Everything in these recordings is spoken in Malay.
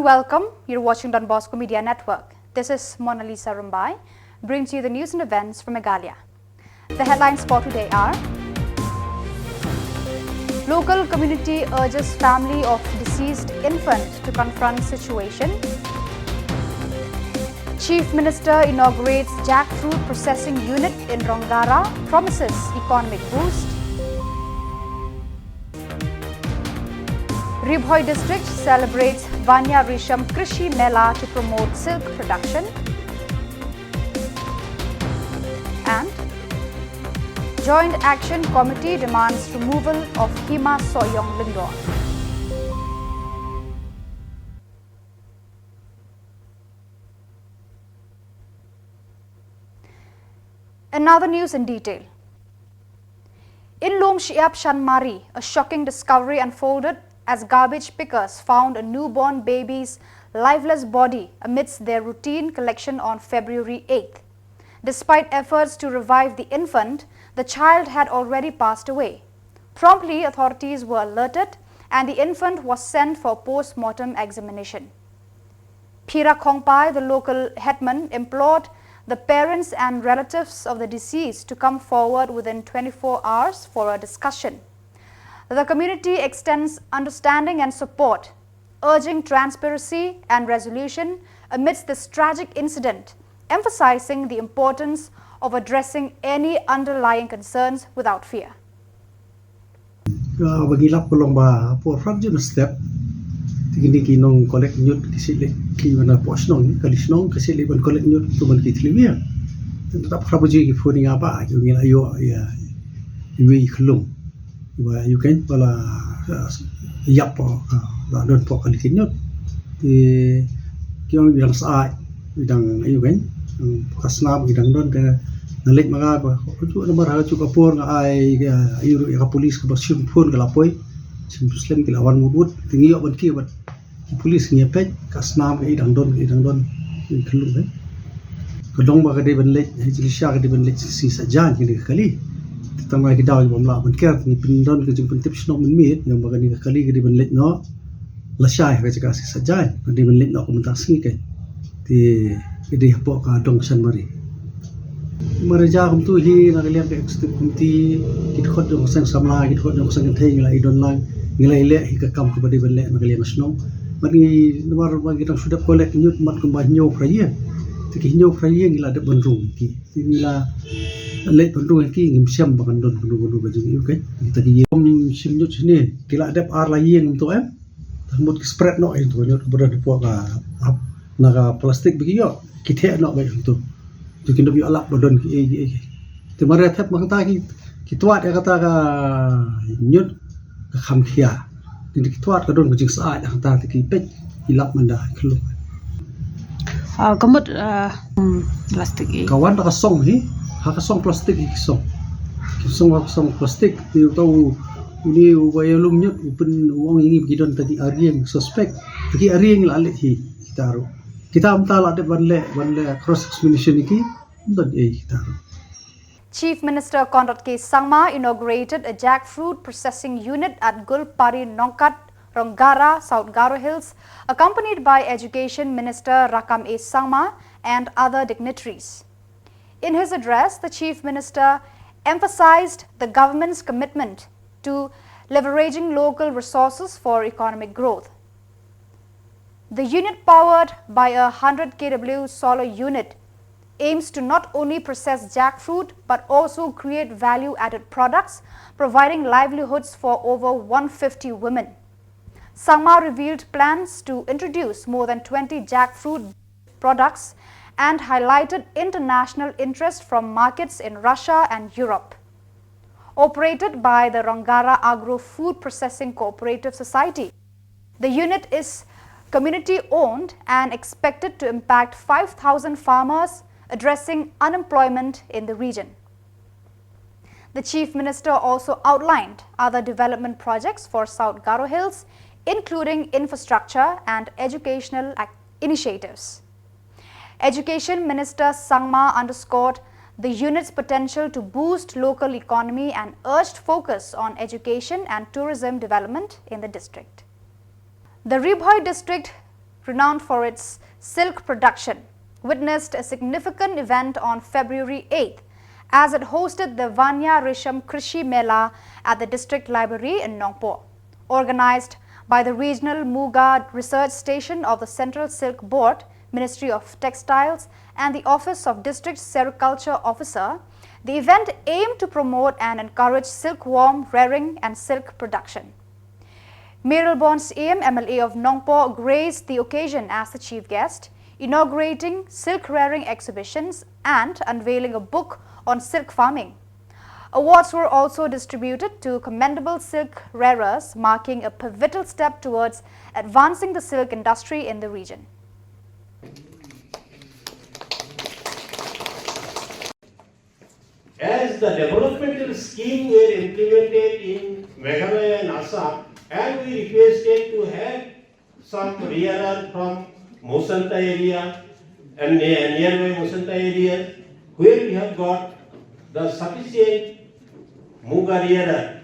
welcome. You're watching Don Bosco Media Network. This is Mona Lisa Rumbai, brings you the news and events from Meghalaya. The headlines for today are: local community urges family of deceased infant to confront situation. Chief Minister inaugurates jackfruit processing unit in Rongara, promises economic boost. Ribhoi district celebrates Vanya Risham Krishi Mela to promote silk production. And Joint Action Committee demands removal of Hima Soyong Lindor. Another news in detail. In Lom Shiap Shanmari, a shocking discovery unfolded as garbage pickers found a newborn baby's lifeless body amidst their routine collection on February 8th. Despite efforts to revive the infant, the child had already passed away. Promptly, authorities were alerted and the infant was sent for post-mortem examination. Phira Khongpai, the local headman, implored the parents and relatives of the deceased to come forward within 24 hours for a discussion. The community extends understanding and support, urging transparency and resolution amidst this tragic incident, emphasizing the importance of addressing any underlying concerns without fear. Bagilap ko lang ba po fraction step tingin kinong collect nyut kisile ki mana posnong kalisnong kisile ban collect nyut to ban kitlibia tetap frabuji ki funi apa yung ayo ya iwi klung ba you can bala yap po don po kalitin nyut ti kiong bidang sa bidang ayo kan kasnab bidang don nalik mga ba kudu nomor ha chu kapor nga ay ayo ka pulis ka basyum phone ka lapoy sim muslim ki lawan mudut tingi yo ban ki bat pulis ngi pej kasnab ai dang don khlu ben kodong ba ka de ban lek ji sha ka de ban lek si sa jan ki kali tamai ki daw bom la ban ker ni pindon ka jing tips no min mi yang ba ni kali ka de ban lek no la sha ka ka si sa jan ka de ban lek no ko menta si ke ti de po ka dong san mari Maraja kum tu hi na kalian ke extip kum ti kit khot dong sang samla kit khot dong sang thei ngila idon lang ngila ile hi ka kam ko badi belle na kalian asnong mari nomor ba kita sudah kolek nyut mat kum ba nyo fraya ti ki nyo fraya ngila de bandung ki ngila le bandung ki ngim siam ba kan don gulu ba jung ke kita ki om sim nyut sini kila de ar la yeng tu tambut spread no itu nyut berada po ka naga plastik begiyo kithe no ba tu tu kena bi alap bodon ki te mare thap makta ki tuat ya kata ka nyut ka kham khia ni ki tuat ka don jing sa ya kata ki pet hilap manda khlu kamut plastik kawan ka song hi ha ka song plastik ki song plastik ti tau ini bayalum nyut upen wong ini bidon tadi arieng suspect tadi arieng la le hi kitaro kita amtala de banle cross examination iki don kitaro. Chief Minister Conrad K. Sangma inaugurated a jackfruit processing unit at Gulpari Nongkat, Rongara, South Garo Hills, accompanied by Education Minister Rakam A. Sangma and other dignitaries. In his address, the Chief Minister emphasized the government's commitment to leveraging local resources for economic growth. The unit, powered by a 100 kW solar unit, aims to not only process jackfruit but also create value-added products, providing livelihoods for over 150 women. Sangma revealed plans to introduce more than 20 jackfruit products and highlighted international interest from markets in Russia and Europe. Operated by the Rongara Agro Food Processing Cooperative Society, the unit is community-owned and expected to impact 5,000 farmers, addressing unemployment in the region. The Chief Minister also outlined other development projects for South Garo Hills, including infrastructure and educational initiatives. Education Minister Sangma underscored the unit's potential to boost local economy and urged focus on education and tourism development in the district. The Ribhoi district renowned for its silk production, witnessed a significant event on February 8th as it hosted the Vanya Risham Krishi Mela at the District Library in Nongpo. Organized by the Regional Muga Research Station of the Central Silk Board, Ministry of Textiles and the Office of District Sericulture Officer, the event aimed to promote and encourage silkworm rearing and silk production. Miralbon's AM MLA of Nongpo graced the occasion as the chief guest, inaugurating silk rearing exhibitions and unveiling a book on silk farming. Awards were also distributed to commendable silk rearers, marking a pivotal step towards advancing the silk industry in the region. As the developmental scheme were implemented in Meghalaya and Assam, and we requested to have some rearer from Mosanta area and nearby Mosanta areas, where we have got the sufficient Muga rearer,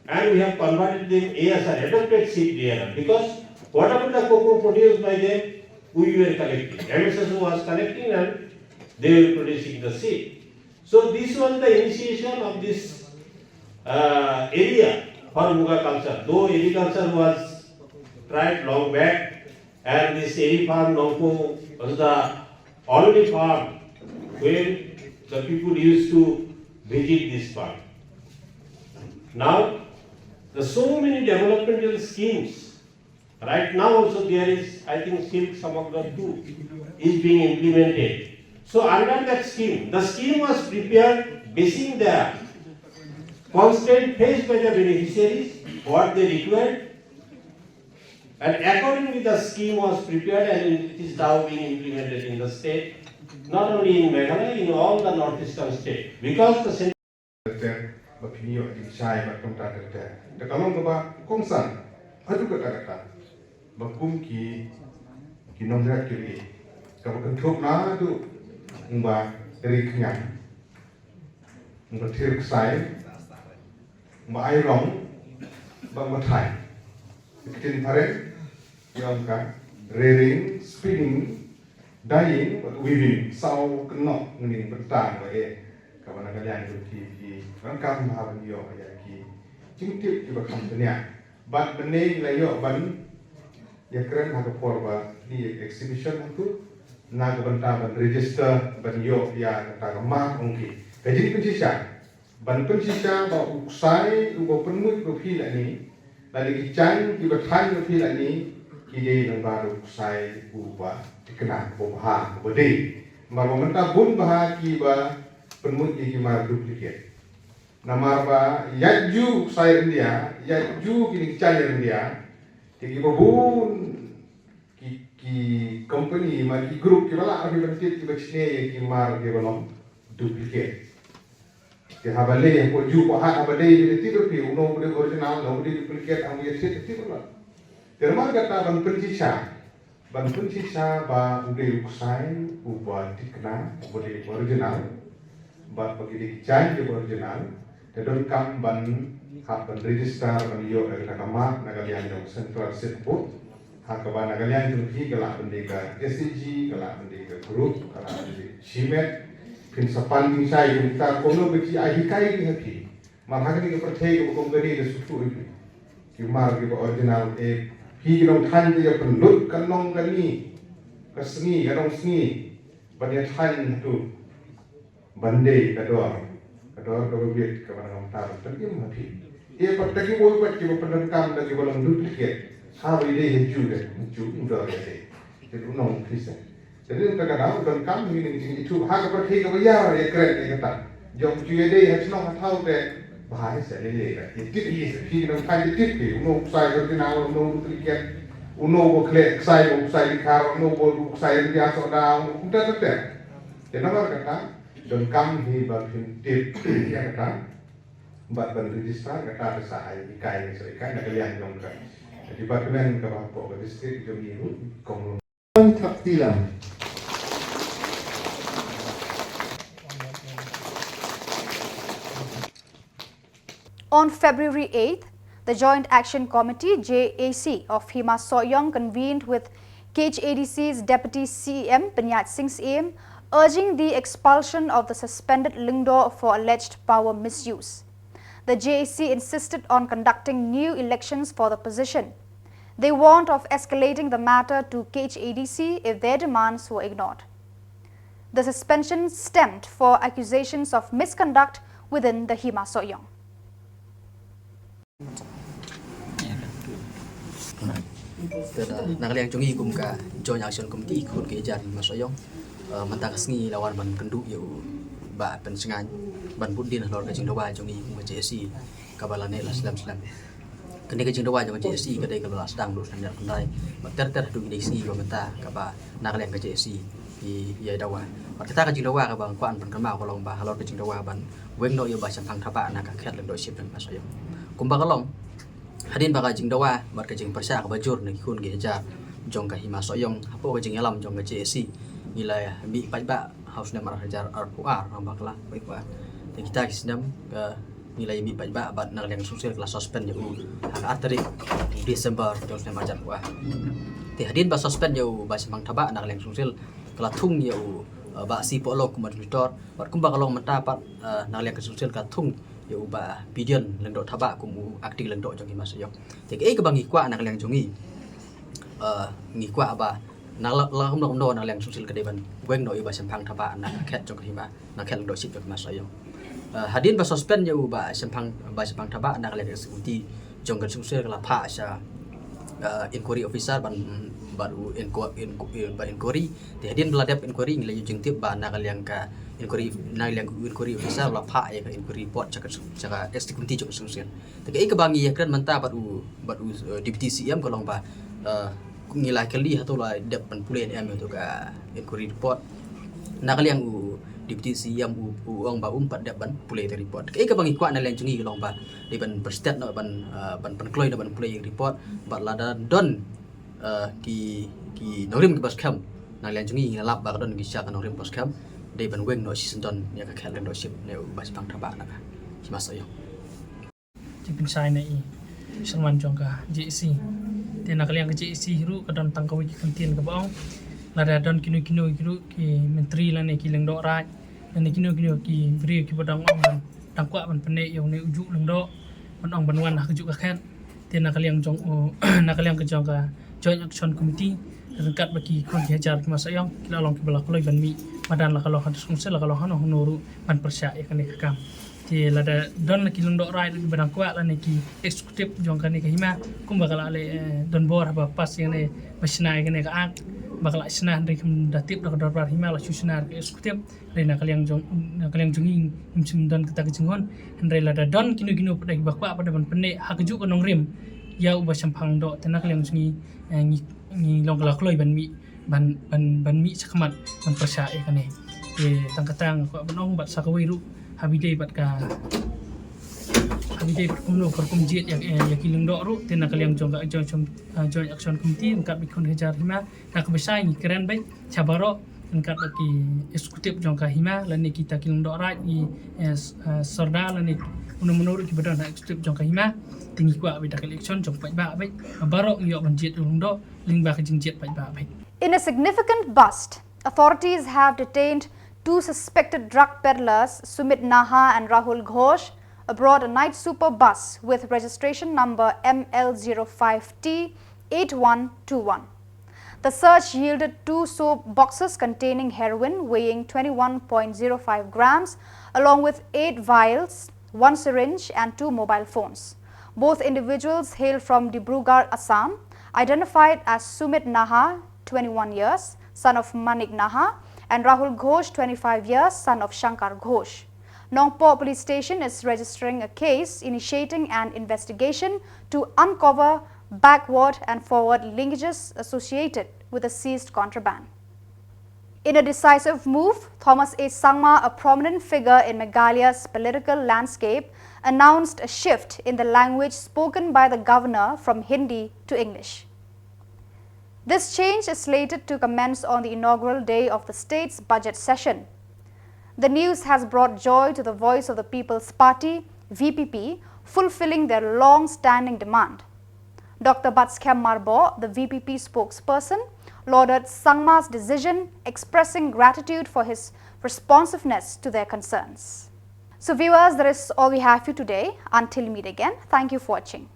and we have converted them as a adopted seed rearer, because whatever the cocoa produced by them, we were collecting. MSSO was collecting and they were producing the seed. So this was the initiation of this area for Muga culture. Though agriculture was tried long back, and this area farm Nongpo was the only farm where the people used to visit this farm. Now, the so many developmental schemes. Right now also there is, I think, Silk Samagra 2 is being implemented. So under that scheme, the scheme was prepared basing the constraint faced by the beneficiaries, what they required, and accordingly the scheme was prepared and it is now being implemented in the state, not only in Meghalaya, in all the northeastern states, because the central Bapinio di Chai Bakumta the Kalongaba Kongsan, Aduka Bakumki Kinomra Kiri, Kabakantukna to Umba Eriknya, Umba Tirk Sai, Umba Irong, Bamatai, Kitin Pare, Yonka, rearing, spinning, dyeing, weaving, Sao Knot, meaning Batan, Kabanagayan to TV, Rankam Havanio, Yaki, Chingtip to become the Nia, but the name Layo Ban Yakran had a forward the exhibition to Nagabantaban register Banyo Ya Tagama Unki. Kajin Pushisha, Ban Pushisha, Uksai, Ugopenmut of Hilani, Lali Chan, Ibatan of Hilani, Ide Nambar Uksai, Uba, Tikana, Boha, Bode, Maromanta Bunbaha Kiba. Penmut ikimar duplicate. Namarba yaju saya India, yaju kini cair India. Kiki babun ki company maki group ki bala abi bentit ki bachne ikimar ki balom duplicate. Ki habale ko ju ko ha habale ni tidur pi uno bude original no bude duplicate ang ye sit tidur. Termar kata ban pencisha ba ude uksai uba tikna bude original. But bagi change the original, they don't come ban happen register ban yo agakama nagalian yung central set board, hakaba nagalian yung hi galak bendega SCG galak bendega group galak bendega shimet pin sa funding sai yung ta kono beki ai kai ki hapi marhagani ke perthai ko company de sutu ipi ki mar ki original e hi gong than de pen lut kanong gani kasngi ganong sngi ban ya than tu Bande kador kababit kabanang taruh tapi mati. Ia pertagi boleh buat kita penangkam lagi bolong duplicate. Hari ini juga udah ada. Jadi unang Kristen. Jadi kita kadang penangkam ini itu hak pergi ke bayar ya keren ya kata. Jom cuy deh harus nong tahu deh bahaya sekali deh. Itu dia. Kita nak tadi tipe. Unang saya original unang duplicate. Unang boleh saya dikar. Unang boleh saya biasa dah. Udah tetap. Jadi nama kata. Dan kami bagian tip yang kata, buat register kata saya ikai serikai nak kalian jongkan. Departemen Khubor distrik jom NEHU kong. Takdilan. On February 8th, the Joint Action Committee (JAC) of Hima Soyong convened with KHADC's Deputy CM Panyat Singh's aim, urging the expulsion of the suspended Lingdo for alleged power misuse. The JAC insisted on conducting new elections for the position. They warned of escalating the matter to KHADC if their demands were ignored. The suspension stemmed for accusations of misconduct within the Hima Soyong. Nakaliang chungi kum ka joint action committee khun ke jar Hima Soyong mentang sengi lawan ban penduk yu ba pen sengai ban put din lor ka jing dawa chungi kum ka JC ka balane la slam kini ka jing dawa jong JC ka dai ka la sedang lu standar kendai ter du JC ba menta ka ba nakaliang ka JC di yai dawa kita ka jing dawa ka bang kwan ban kan ma ko long ba lor ka jing dawa ban weng no yu ba sampang thapa na ka khet lendo ship Hima Soyong kum ba ka long hadin baga jing dawa bar ka jing persa ka bajur ni khun ge jar jong ka Hima Soyong apo ka jing alam jong ka JC nilai bi ba house nama hajar RQR bakla baik ba kita kisnam nilai bi ba bat nak yang sosial kelas suspend jau atari Desember jong nama hajar wa ti hadin ba suspend jau ba semang thaba nak yang sosial kelas thung jau ba si polok monitor bat kumba kalong menta pat nak yang sosial ka thung jau ba bidion lendo thaba kum akti lendo jong Hima Soyong ti ke bangi kwa nak yang jongi ngi kwa ba nak la hum do nak yang sosial ke deban weng no yu ba sempang thaba nak khet jong Hima nak khet lendo sip jong Hima Soyong hadin ba suspend jau ba sempang thaba nak yang eksekuti jong kan sosial la pha sha inquiry officer ban baru inquiry ti hadin beladap inquiry nilai jeng tip ba nak yang ka inquiry officer la pha ya ka inquiry report caka eksekuti jong sosial te ke bangi ya kan menta baru deputy CM kolong ba ngilai kali atau lah depan pulen itu ka inquiry report nak yang deputy CM uang ba umpat depan pulen report ke bangi kwa na yang jungi kolong ba depan perstat no ban penkloi depan pulen report ba lada don ki norim ki Bosco na yang jungi ngalap ba don ki syak norim Bosco depan weng no season don ya ka leadership ne bas pang thaba na Hima Soyong jipin sai na i Salman jong ka JC te nakaliang ka JC hiru kadon tangkawi ki kantin ka baong lada don kinu hiru ki menteri la ne ki lengdo raj ne kinu ki bri ki badang ong ban tangkwa ban pene yong ne uju lengdo ban ong ban wan ha ju ka khat te nakaliang jong nakaliang ka jong ka joint action committee dekat bagi kon hajar Hima Soyong kila long ki balak loi ban mi madan la kalau han sungsel la kalau han honuru ban persya ya kan kam ti lada don ki lengdo rai di badang kwa la ne ki eksekutif jong kan ka Hima kum bakal ale don bor ba pas yang ne basna kan ka ak bakal asna dari datip dak dor Hima la susna ke eksekutif lain kaliang jong ing don kita kejungon hendrai lada don kinu pada bakwa pada ban pene ha keju konong rim ya ubah sampang do tenak kaliang jungi ni long kelak loi ban mi sakmat ban persya kan ne tangkatang ko banong bat sakawai ru habide bat kumno korkum jet yang kileng do ru tenak kaliang jong joint action committee angkat bikon hajar Hima nak besai ni keren baik cabaro angkat bagi eksekutif jong ka Hima lan kita kileng do rai ni sorda lan ni menurut ki badan eksekutif jong ka Hima tinggi kwa bidak election jong pai ba baik barok yo banjit ulung do ling ba ka jingjet pai ba baik. In a significant bust, authorities have detained two suspected drug peddlers, Sumit Naha and Rahul Ghosh, aboard a night super bus with registration number ML05T8121. The search yielded 2 soap boxes containing heroin weighing 21.05 grams, along with 8 vials, 1 syringe and 2 mobile phones. Both individuals hail from Dibrugarh, Assam, identified as Sumit Naha, 21 years, son of Manik Naha, and Rahul Ghosh, 25 years, son of Shankar Ghosh. Nongpo Police Station is registering a case, initiating an investigation to uncover backward and forward linkages associated with the seized contraband. In a decisive move, Thomas A. Sangma, a prominent figure in Meghalaya's political landscape, announced a shift in the language spoken by the governor from Hindi to English. This change is slated to commence on the inaugural day of the state's budget session. The news has brought joy to the Voice of the People's Party, VPP, fulfilling their long-standing demand. Dr. Batskham Marbo, the VPP spokesperson, lauded Sangma's decision, expressing gratitude for his responsiveness to their concerns. So viewers, that is all we have for today. Until we meet again, thank you for watching.